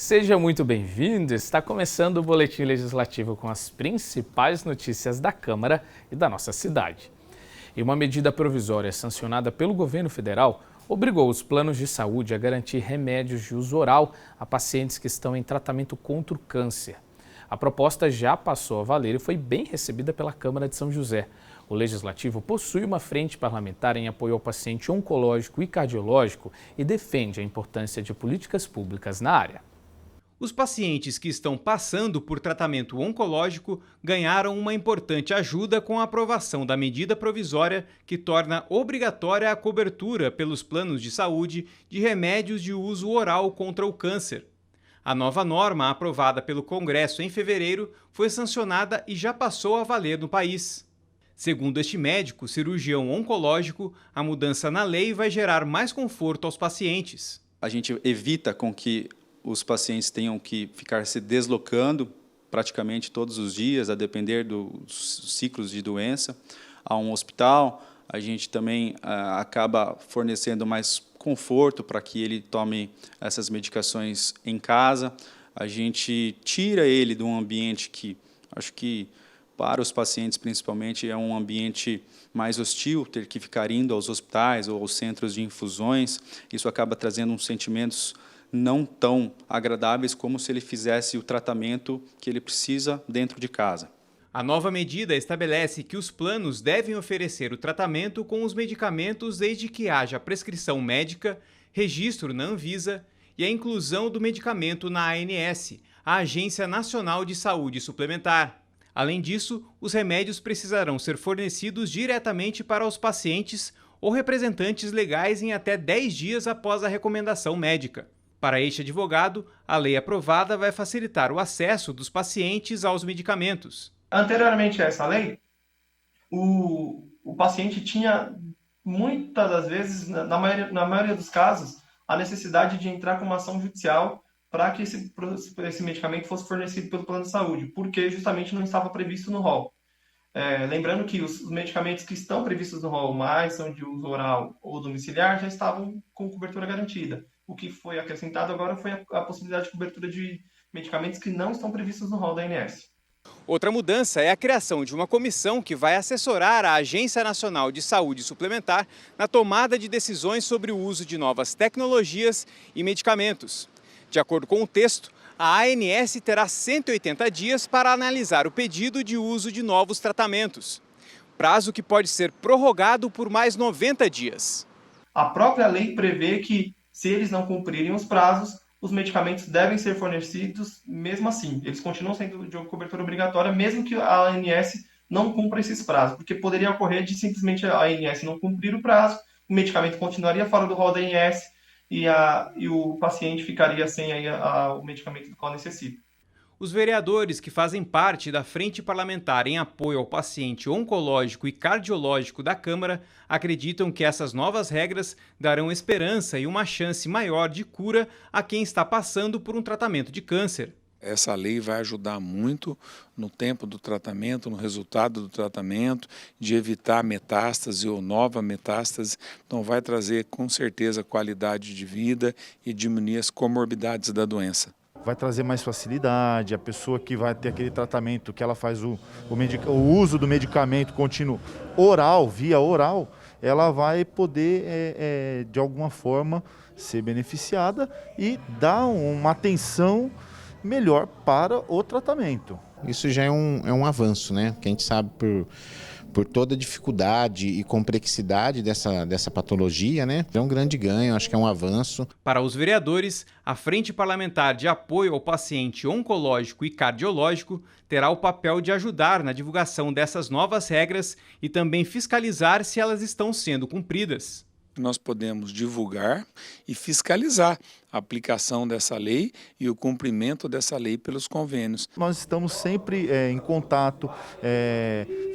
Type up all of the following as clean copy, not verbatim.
Seja muito bem-vindo. Está começando o Boletim Legislativo com as principais notícias da Câmara e da nossa cidade. E uma medida provisória sancionada pelo governo federal obrigou os planos de saúde a garantir remédios de uso oral a pacientes que estão em tratamento contra o câncer. A proposta já passou a valer e foi bem recebida pela Câmara de São José. O Legislativo possui uma frente parlamentar em apoio ao paciente oncológico e cardiológico e defende a importância de políticas públicas na área. Os pacientes que estão passando por tratamento oncológico ganharam uma importante ajuda com a aprovação da medida provisória que torna obrigatória a cobertura pelos planos de saúde de remédios de uso oral contra o câncer. A nova norma, aprovada pelo Congresso em fevereiro, foi sancionada e já passou a valer no país. Segundo este médico cirurgião oncológico, a mudança na lei vai gerar mais conforto aos pacientes. A gente evita com que os pacientes tenham que ficar se deslocando praticamente todos os dias, a depender dos ciclos de doença, a um hospital. A gente também acaba fornecendo mais conforto para que ele tome essas medicações em casa. A gente tira ele de um ambiente que, acho que para os pacientes principalmente, é um ambiente mais hostil, ter que ficar indo aos hospitais ou aos centros de infusões. Isso acaba trazendo uns sentimentos não tão agradáveis como se ele fizesse o tratamento que ele precisa dentro de casa. A nova medida estabelece que os planos devem oferecer o tratamento com os medicamentos desde que haja prescrição médica, registro na Anvisa e a inclusão do medicamento na ANS, a Agência Nacional de Saúde Suplementar. Além disso, os remédios precisarão ser fornecidos diretamente para os pacientes ou representantes legais em até 10 dias após a recomendação médica. Para este advogado, a lei aprovada vai facilitar o acesso dos pacientes aos medicamentos. Anteriormente a essa lei, o paciente tinha, muitas das vezes, na maioria dos casos, a necessidade de entrar com uma ação judicial para que esse medicamento fosse fornecido pelo plano de saúde, porque justamente não estava previsto no rol. Lembrando que os medicamentos que estão previstos no rol, mas são de uso oral ou domiciliar, já estavam com cobertura garantida. O que foi acrescentado agora foi a possibilidade de cobertura de medicamentos que não estão previstos no rol da ANS. Outra mudança é a criação de uma comissão que vai assessorar a Agência Nacional de Saúde Suplementar na tomada de decisões sobre o uso de novas tecnologias e medicamentos. De acordo com o texto, a ANS terá 180 dias para analisar o pedido de uso de novos tratamentos, prazo que pode ser prorrogado por mais 90 dias. A própria lei prevê que, se eles não cumprirem os prazos, os medicamentos devem ser fornecidos mesmo assim. Eles continuam sendo de cobertura obrigatória, mesmo que a ANS não cumpra esses prazos, porque poderia ocorrer de simplesmente a ANS não cumprir o prazo, o medicamento continuaria fora do rol da ANS e o paciente ficaria sem o medicamento do qual necessita. Os vereadores que fazem parte da Frente Parlamentar em apoio ao paciente oncológico e cardiológico da Câmara acreditam que essas novas regras darão esperança e uma chance maior de cura a quem está passando por um tratamento de câncer. Essa lei vai ajudar muito no tempo do tratamento, no resultado do tratamento, de evitar metástase ou nova metástase. Então vai trazer com certeza qualidade de vida e diminuir as comorbidades da doença. Vai trazer mais facilidade, a pessoa que vai ter aquele tratamento, que ela faz o uso do medicamento contínuo oral, via oral, ela vai poder, de alguma forma, ser beneficiada e dar uma atenção melhor para o tratamento. Isso já é um avanço, né? Que a gente sabe por toda a dificuldade e complexidade dessa patologia, né? É um grande ganho, acho que é um avanço. Para os vereadores, a Frente Parlamentar de Apoio ao Paciente Oncológico e Cardiológico terá o papel de ajudar na divulgação dessas novas regras e também fiscalizar se elas estão sendo cumpridas. Nós podemos divulgar e fiscalizar a aplicação dessa lei e o cumprimento dessa lei pelos convênios. Nós estamos sempre em contato,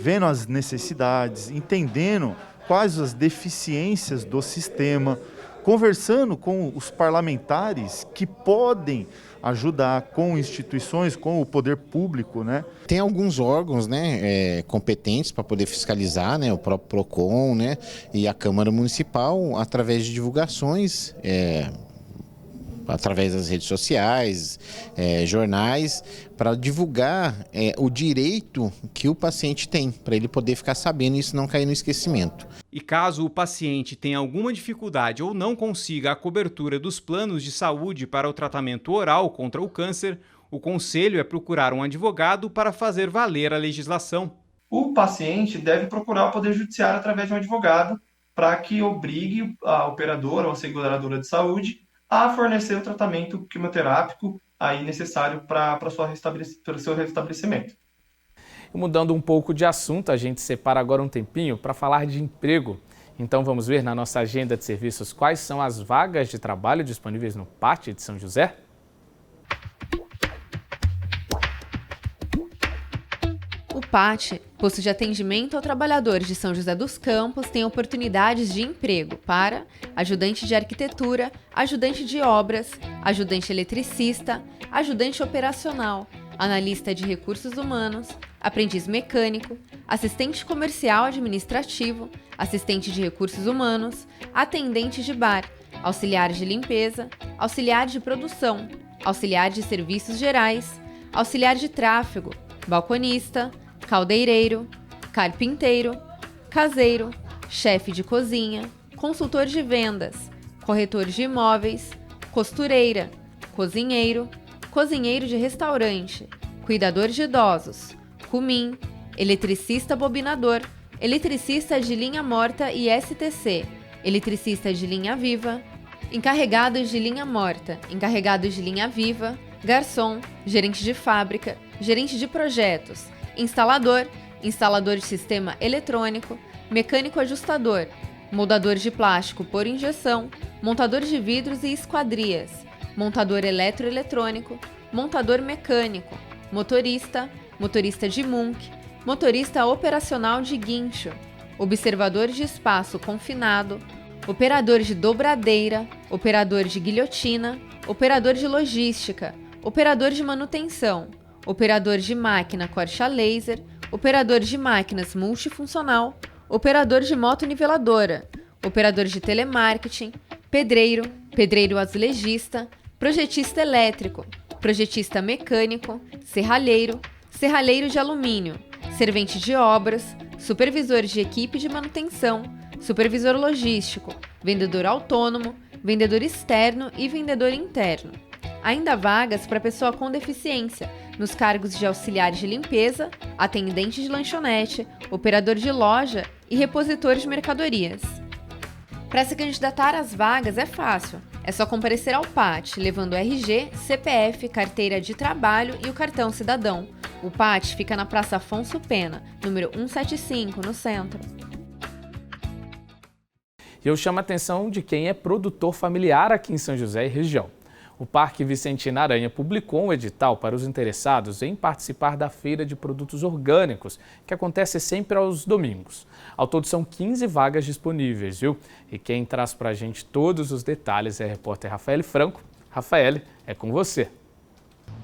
vendo as necessidades, entendendo quais as deficiências do sistema, conversando com os parlamentares que podem ajudar com instituições, com o poder público, né? Tem alguns órgãos, né, competentes para poder fiscalizar, né, o próprio PROCON, né, e a Câmara Municipal, através de divulgações, através das redes sociais, jornais, para divulgar o direito que o paciente tem, para ele poder ficar sabendo e isso não cair no esquecimento. E caso o paciente tenha alguma dificuldade ou não consiga a cobertura dos planos de saúde para o tratamento oral contra o câncer, o conselho é procurar um advogado para fazer valer a legislação. O paciente deve procurar o Poder Judiciário através de um advogado para que obrigue a operadora ou a seguradora de saúde a fornecer o tratamento quimioterápico aí necessário para o seu restabelecimento. Mudando um pouco de assunto, a gente separa agora um tempinho para falar de emprego. Então vamos ver na nossa agenda de serviços quais são as vagas de trabalho disponíveis no PAT de São José? O PAT, Posto de Atendimento ao Trabalhador de São José dos Campos, tem oportunidades de emprego para ajudante de arquitetura, ajudante de obras, ajudante eletricista, ajudante operacional, analista de recursos humanos, aprendiz mecânico, assistente comercial administrativo, assistente de recursos humanos, atendente de bar, auxiliar de limpeza, auxiliar de produção, auxiliar de serviços gerais, auxiliar de tráfego, balconista, caldeireiro, carpinteiro, caseiro, chefe de cozinha, consultor de vendas, corretor de imóveis, costureira, cozinheiro, cozinheiro de restaurante, cuidador de idosos, cumim, eletricista bobinador, eletricista de linha morta e STC, eletricista de linha viva, encarregados de linha morta, encarregados de linha viva, garçom, gerente de fábrica, gerente de projetos, instalador, instalador de sistema eletrônico, mecânico ajustador, moldador de plástico por injeção, montador de vidros e esquadrias, montador eletroeletrônico, montador mecânico, motorista, motorista de MUNC, motorista operacional de guincho, observador de espaço confinado, operador de dobradeira, operador de guilhotina, operador de logística, operador de manutenção, operador de máquina corte a laser, operador de máquinas multifuncional, operador de moto niveladora, operador de telemarketing, pedreiro, pedreiro azulejista, projetista elétrico, projetista mecânico, serralheiro, serralheiro de alumínio, servente de obras, supervisor de equipe de manutenção, supervisor logístico, vendedor autônomo, vendedor externo e vendedor interno. Ainda há vagas para pessoa com deficiência, nos cargos de auxiliar de limpeza, atendente de lanchonete, operador de loja e repositor de mercadorias. Para se candidatar às vagas é fácil, é só comparecer ao PAT, levando RG, CPF, carteira de trabalho e o cartão cidadão. O PAT fica na Praça Afonso Pena, número 175, no centro. E eu chamo a atenção de quem é produtor familiar aqui em São José e região. O Parque Vicentina Aranha publicou um edital para os interessados em participar da Feira de Produtos Orgânicos, que acontece sempre aos domingos. Ao todo são 15 vagas disponíveis, viu? E quem traz para a gente todos os detalhes é a repórter Rafaele Franco. Rafaele, é com você.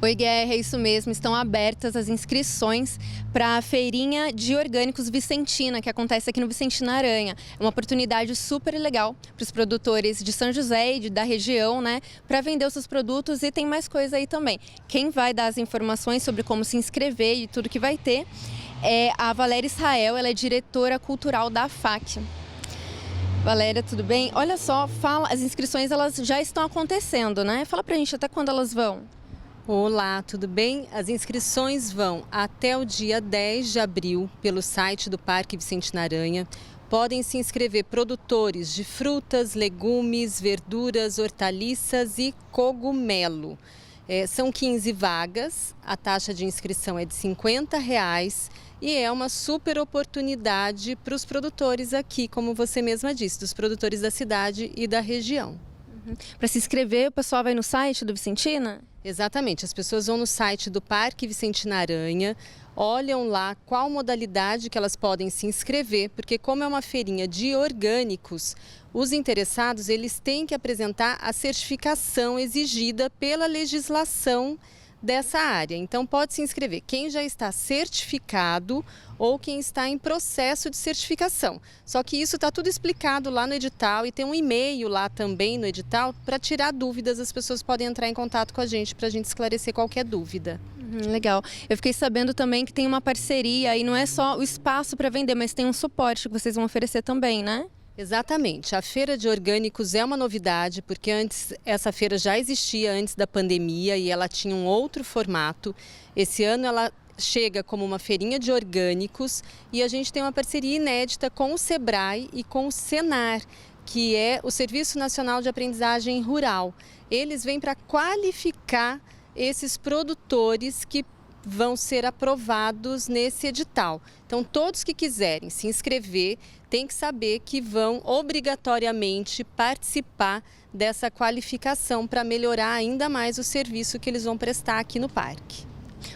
Oi, Guerra, é isso mesmo. Estão abertas as inscrições para a Feirinha de Orgânicos Vicentina, que acontece aqui no Vicentina Aranha. É uma oportunidade super legal para os produtores de São José e da região, né, para vender os seus produtos, e tem mais coisa aí também. Quem vai dar as informações sobre como se inscrever e tudo que vai ter é a Valéria Israel, ela é diretora cultural da FAC. Valéria, tudo bem? Olha só, as inscrições elas já estão acontecendo, né? Fala pra gente até quando elas vão. Olá, tudo bem? As inscrições vão até o dia 10 de abril pelo site do Parque Vicentina Aranha. Podem se inscrever produtores de frutas, legumes, verduras, hortaliças e cogumelo. São 15 vagas, a taxa de inscrição é de R$50 e é uma super oportunidade para os produtores aqui, como você mesma disse, dos produtores da cidade e da região. Para se inscrever, o pessoal vai no site do Vicentina? Exatamente, as pessoas vão no site do Parque Vicentina Aranha, olham lá qual modalidade que elas podem se inscrever, porque como é uma feirinha de orgânicos, os interessados eles têm que apresentar a certificação exigida pela legislação dessa área. Então pode se inscrever quem já está certificado ou quem está em processo de certificação. Só que isso está tudo explicado lá no edital e tem um e-mail lá também no edital para tirar dúvidas. As pessoas podem entrar em contato com a gente para a gente esclarecer qualquer dúvida. Legal. Eu fiquei sabendo também que tem uma parceria e não é só o espaço para vender, mas tem um suporte que vocês vão oferecer também, né? Exatamente. A Feira de Orgânicos é uma novidade, porque essa feira já existia antes da pandemia e ela tinha um outro formato. Esse ano ela chega como uma feirinha de orgânicos e a gente tem uma parceria inédita com o Sebrae e com o Senar, que é o Serviço Nacional de Aprendizagem Rural. Eles vêm para qualificar esses produtores que vão ser aprovados nesse edital. Então, todos que quiserem se inscrever têm que saber que vão obrigatoriamente participar dessa qualificação para melhorar ainda mais o serviço que eles vão prestar aqui no parque.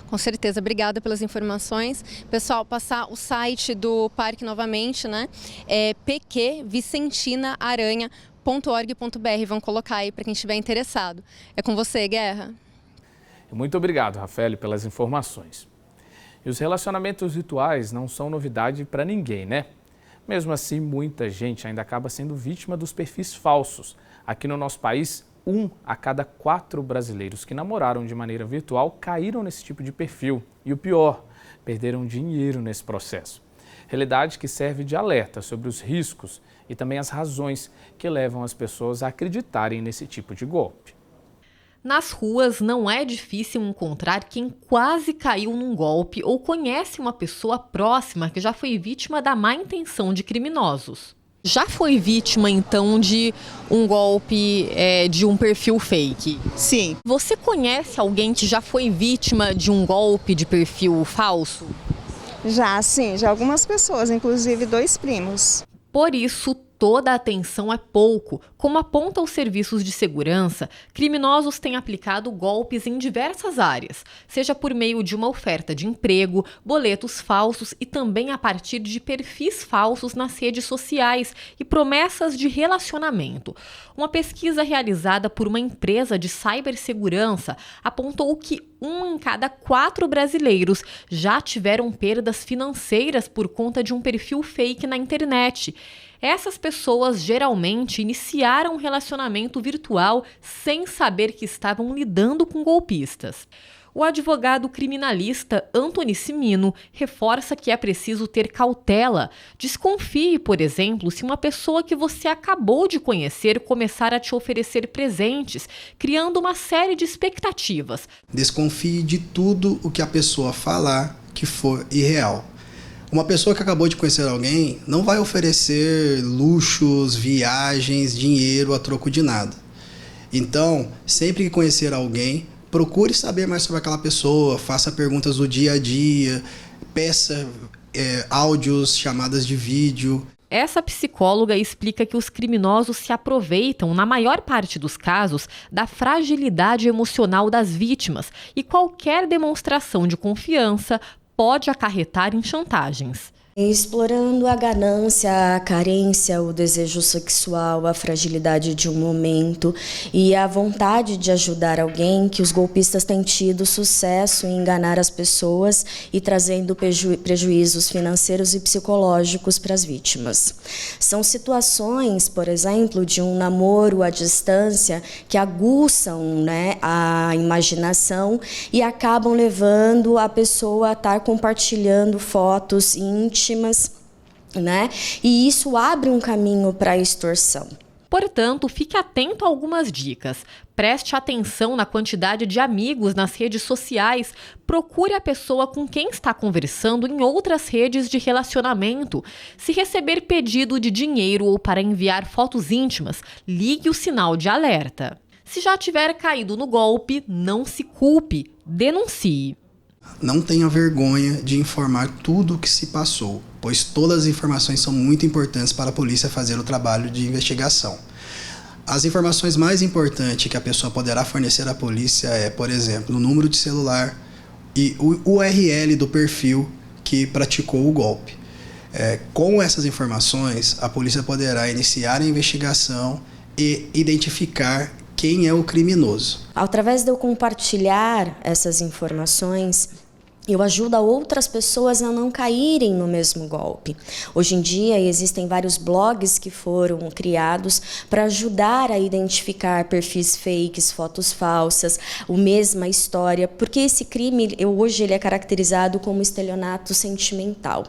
Com certeza, obrigada pelas informações. Pessoal, passar o site do parque novamente, né? É pqvicentinaranha.org.br. Vão colocar aí para quem estiver interessado. É com você, Guerra. Muito obrigado, Rafael, pelas informações. E os relacionamentos virtuais não são novidade para ninguém, né? Mesmo assim, muita gente ainda acaba sendo vítima dos perfis falsos. Aqui no nosso país, 1 a cada 4 brasileiros que namoraram de maneira virtual caíram nesse tipo de perfil. E o pior, perderam dinheiro nesse processo. Realidade que serve de alerta sobre os riscos e também as razões que levam as pessoas a acreditarem nesse tipo de golpe. Nas ruas não é difícil encontrar quem quase caiu num golpe ou conhece uma pessoa próxima que já foi vítima da má intenção de criminosos. Já foi vítima, então, de um golpe de um perfil fake? Sim. Você conhece alguém que já foi vítima de um golpe de perfil falso? Já, sim. Já algumas pessoas, inclusive 2 primos. Por isso, toda a atenção é pouco. Como aponta os serviços de segurança, criminosos têm aplicado golpes em diversas áreas, seja por meio de uma oferta de emprego, boletos falsos e também a partir de perfis falsos nas redes sociais e promessas de relacionamento. Uma pesquisa realizada por uma empresa de cibersegurança apontou que 1 em cada 4 brasileiros já tiveram perdas financeiras por conta de um perfil fake na internet. Essas pessoas geralmente iniciaram um relacionamento virtual sem saber que estavam lidando com golpistas. O advogado criminalista Antony Cimino reforça que é preciso ter cautela. Desconfie, por exemplo, se uma pessoa que você acabou de conhecer começar a te oferecer presentes, criando uma série de expectativas. Desconfie de tudo o que a pessoa falar que for irreal. Uma pessoa que acabou de conhecer alguém não vai oferecer luxos, viagens, dinheiro a troco de nada. Então, sempre que conhecer alguém, procure saber mais sobre aquela pessoa, faça perguntas do dia a dia, peça áudios, chamadas de vídeo. Essa psicóloga explica que os criminosos se aproveitam, na maior parte dos casos, da fragilidade emocional das vítimas e qualquer demonstração de confiança pode acarretar em chantagens. Explorando a ganância, a carência, o desejo sexual, a fragilidade de um momento e a vontade de ajudar alguém, que os golpistas têm tido sucesso em enganar as pessoas e trazendo prejuízos financeiros e psicológicos para as vítimas. São situações, por exemplo, de um namoro à distância que aguçam, né, a imaginação e acabam levando a pessoa a estar compartilhando fotos íntimas, né? E isso abre um caminho para a extorsão. Portanto, fique atento a algumas dicas. Preste atenção na quantidade de amigos nas redes sociais. Procure a pessoa com quem está conversando em outras redes de relacionamento. Se receber pedido de dinheiro ou para enviar fotos íntimas, ligue o sinal de alerta. Se já tiver caído no golpe, não se culpe, denuncie. Não tenha vergonha de informar tudo o que se passou, pois todas as informações são muito importantes para a polícia fazer o trabalho de investigação. As informações mais importantes que a pessoa poderá fornecer à polícia é, por exemplo, o número de celular e o URL do perfil que praticou o golpe. Com essas informações, a polícia poderá iniciar a investigação e identificar quem é o criminoso. Através de eu compartilhar essas informações, eu ajudo outras pessoas a não caírem no mesmo golpe. Hoje em dia existem vários blogs que foram criados para ajudar a identificar perfis fakes, fotos falsas, a mesma história, porque esse crime hoje ele é caracterizado como estelionato sentimental.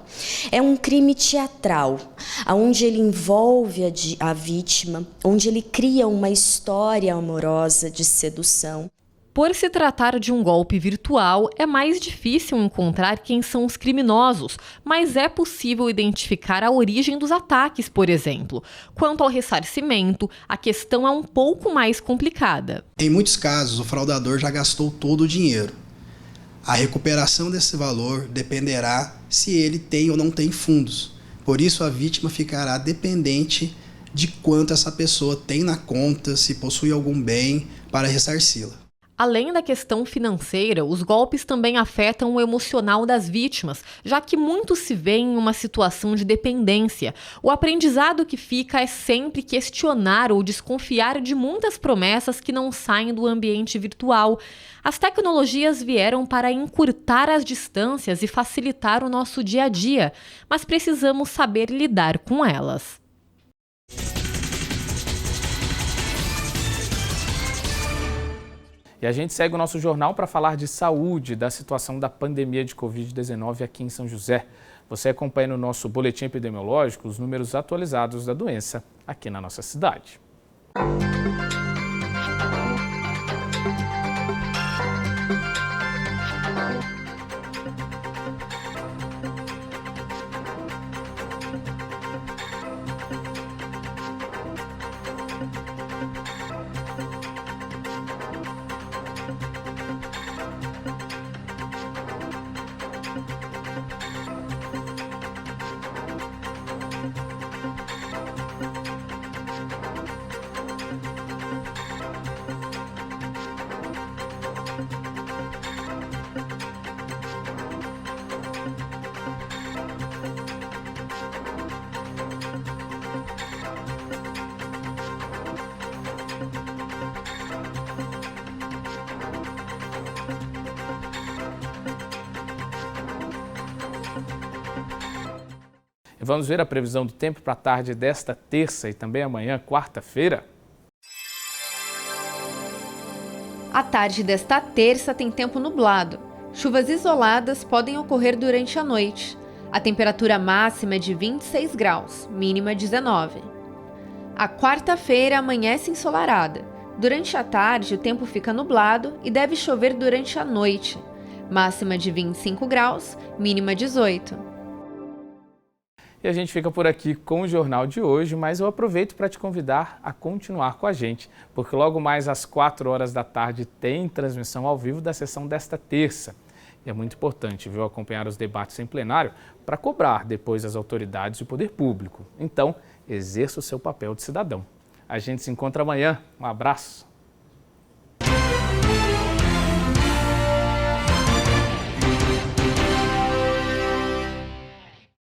É um crime teatral, onde ele envolve a vítima, onde ele cria uma história amorosa de sedução. Por se tratar de um golpe virtual, é mais difícil encontrar quem são os criminosos, mas é possível identificar a origem dos ataques, por exemplo. Quanto ao ressarcimento, a questão é um pouco mais complicada. Em muitos casos, o fraudador já gastou todo o dinheiro. A recuperação desse valor dependerá se ele tem ou não tem fundos. Por isso, a vítima ficará dependente de quanto essa pessoa tem na conta, se possui algum bem para ressarci-la. Além da questão financeira, os golpes também afetam o emocional das vítimas, já que muitos se veem em uma situação de dependência. O aprendizado que fica é sempre questionar ou desconfiar de muitas promessas que não saem do ambiente virtual. As tecnologias vieram para encurtar as distâncias e facilitar o nosso dia a dia, mas precisamos saber lidar com elas. E a gente segue o nosso jornal para falar de saúde, da situação da pandemia de Covid-19 aqui em São José. Você acompanha no nosso boletim epidemiológico os números atualizados da doença aqui na nossa cidade. Vamos ver a previsão do tempo para a tarde desta terça e também amanhã, quarta-feira. A tarde desta terça tem tempo nublado. Chuvas isoladas podem ocorrer durante a noite. A temperatura máxima é de 26 graus, mínima 19. A quarta-feira amanhece ensolarada. Durante a tarde, o tempo fica nublado e deve chover durante a noite. Máxima de 25 graus, mínima 18. E a gente fica por aqui com o Jornal de hoje, mas eu aproveito para te convidar a continuar com a gente, porque logo mais às 4 horas da tarde tem transmissão ao vivo da sessão desta terça. E é muito importante, viu, acompanhar os debates em plenário para cobrar depois as autoridades e o poder público. Então, exerça o seu papel de cidadão. A gente se encontra amanhã. Um abraço.